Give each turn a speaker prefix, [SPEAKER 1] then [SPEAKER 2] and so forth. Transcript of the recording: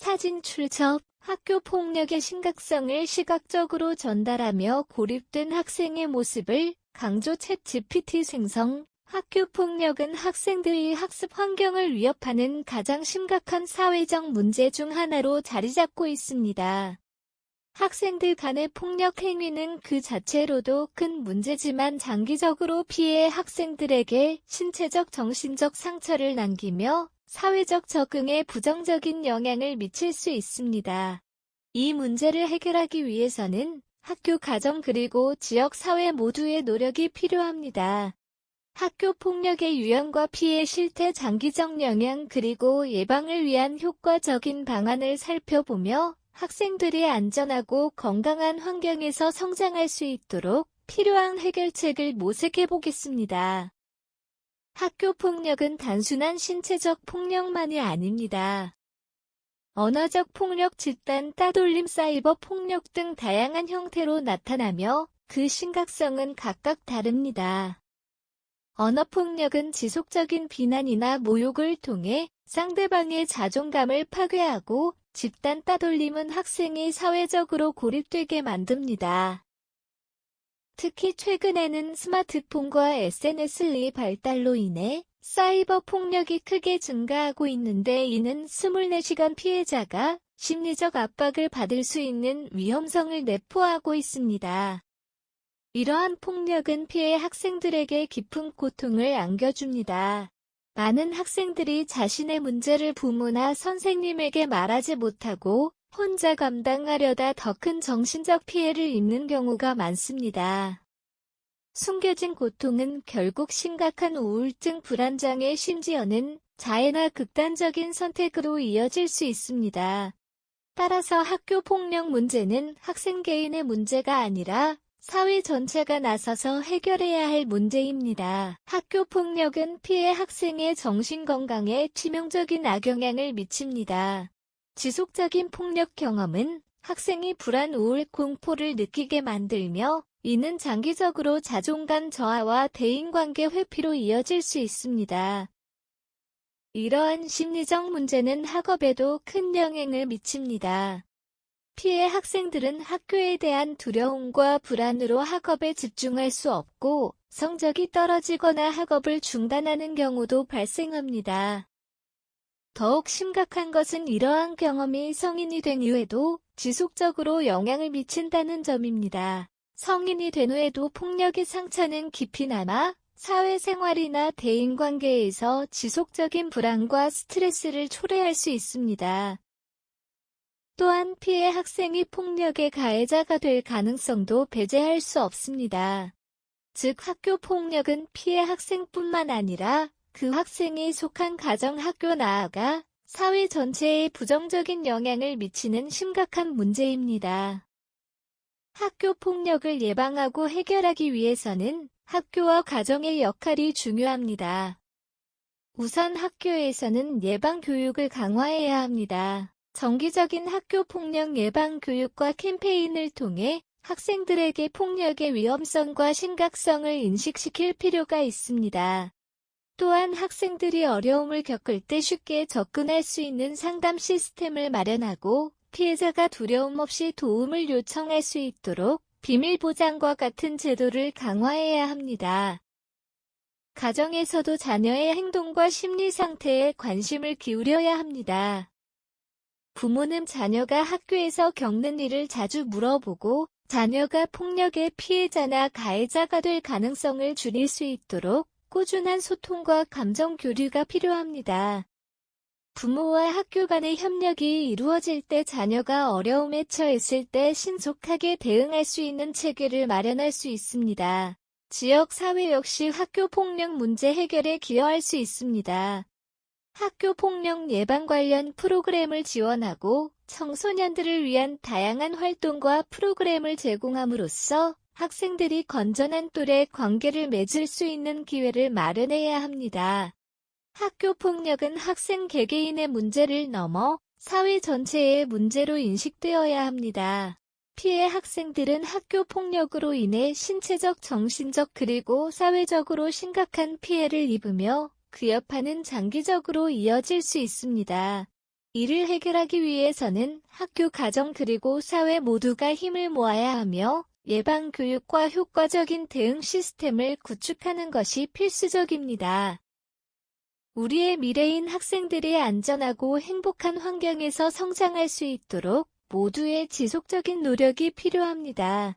[SPEAKER 1] 사진 출처, 학교 폭력의 심각성을 시각적으로 전달하며 고립된 학생의 모습을 강조. 챗GPT 생성. 학교 폭력은 학생들의 학습 환경을 위협하는 가장 심각한 사회적 문제 중 하나로 자리 잡고 있습니다. 학생들 간의 폭력 행위는 그 자체로도 큰 문제지만 장기적으로 피해 학생들에게 신체적, 정신적 상처를 남기며 사회적 적응에 부정적인 영향을 미칠 수 있습니다. 이 문제를 해결하기 위해서는 학교, 가정 그리고 지역 사회 모두의 노력이 필요합니다. 학교 폭력의 유형과 피해 실태, 장기적 영향 그리고 예방을 위한 효과적인 방안을 살펴보며 학생들이 안전하고 건강한 환경에서 성장할 수 있도록 필요한 해결책을 모색해 보겠습니다. 학교 폭력은 단순한 신체적 폭력만이 아닙니다. 언어적 폭력, 집단 따돌림, 사이버 폭력 등 다양한 형태로 나타나며 그 심각성은 각각 다릅니다. 언어 폭력은 지속적인 비난이나 모욕을 통해 상대방의 자존감을 파괴하고, 집단 따돌림은 학생이 사회적으로 고립되게 만듭니다. 특히 최근에는 스마트폰과 SNS의 발달로 인해 사이버 폭력이 크게 증가하고 있는데, 이는 24시간 피해자가 심리적 압박을 받을 수 있는 위험성을 내포하고 있습니다. 이러한 폭력은 피해 학생들에게 깊은 고통을 안겨줍니다. 많은 학생들이 자신의 문제를 부모나 선생님에게 말하지 못하고 혼자 감당하려다 더 큰 정신적 피해를 입는 경우가 많습니다. 숨겨진 고통은 결국 심각한 우울증, 불안장애, 심지어는 자해나 극단적인 선택으로 이어질 수 있습니다. 따라서 학교 폭력 문제는 학생 개인의 문제가 아니라 사회 전체가 나서서 해결해야 할 문제입니다. 학교 폭력은 피해 학생의 정신건강에 치명적인 악영향을 미칩니다. 지속적인 폭력 경험은 학생이 불안, 우울, 공포를 느끼게 만들며, 이는 장기적으로 자존감 저하와 대인관계 회피로 이어질 수 있습니다. 이러한 심리적 문제는 학업에도 큰 영향을 미칩니다. 피해 학생들은 학교에 대한 두려움과 불안으로 학업에 집중할 수 없고 성적이 떨어지거나 학업을 중단하는 경우도 발생합니다. 더욱 심각한 것은 이러한 경험이 성인이 된 이후에도 지속적으로 영향을 미친다는 점입니다. 성인이 된 후에도 폭력의 상처는 깊이 남아 사회생활이나 대인관계에서 지속적인 불안과 스트레스를 초래할 수 있습니다. 또한 피해 학생이 폭력의 가해자가 될 가능성도 배제할 수 없습니다. 즉, 학교 폭력은 피해 학생뿐만 아니라 그 학생이 속한 가정, 학교, 나아가 사회 전체에 부정적인 영향을 미치는 심각한 문제입니다. 학교 폭력을 예방하고 해결하기 위해서는 학교와 가정의 역할이 중요합니다. 우선 학교에서는 예방 교육을 강화해야 합니다. 정기적인 학교 폭력 예방 교육과 캠페인을 통해 학생들에게 폭력의 위험성과 심각성을 인식시킬 필요가 있습니다. 또한 학생들이 어려움을 겪을 때 쉽게 접근할 수 있는 상담 시스템을 마련하고, 피해자가 두려움 없이 도움을 요청할 수 있도록 비밀 보장과 같은 제도를 강화해야 합니다. 가정에서도 자녀의 행동과 심리 상태에 관심을 기울여야 합니다. 부모는 자녀가 학교에서 겪는 일을 자주 물어보고 자녀가 폭력의 피해자나 가해자가 될 가능성을 줄일 수 있도록 꾸준한 소통과 감정 교류가 필요합니다. 부모와 학교 간의 협력이 이루어질 때 자녀가 어려움에 처했을 때 신속하게 대응할 수 있는 체계를 마련할 수 있습니다. 지역 사회 역시 학교 폭력 문제 해결에 기여할 수 있습니다. 학교 폭력 예방 관련 프로그램을 지원하고 청소년들을 위한 다양한 활동과 프로그램을 제공함으로써 학생들이 건전한 또래 관계를 맺을 수 있는 기회를 마련해야 합니다. 학교 폭력은 학생 개개인의 문제를 넘어 사회 전체의 문제로 인식되어야 합니다. 피해 학생들은 학교 폭력으로 인해 신체적, 정신적 그리고 사회적으로 심각한 피해를 입으며 그 여파는 장기적으로 이어질 수 있습니다. 이를 해결하기 위해서는 학교, 가정 그리고 사회 모두가 힘을 모아야 하며 예방교육과 효과적인 대응 시스템을 구축하는 것이 필수적입니다. 우리의 미래인 학생들이 안전하고 행복한 환경에서 성장할 수 있도록 모두의 지속적인 노력이 필요합니다.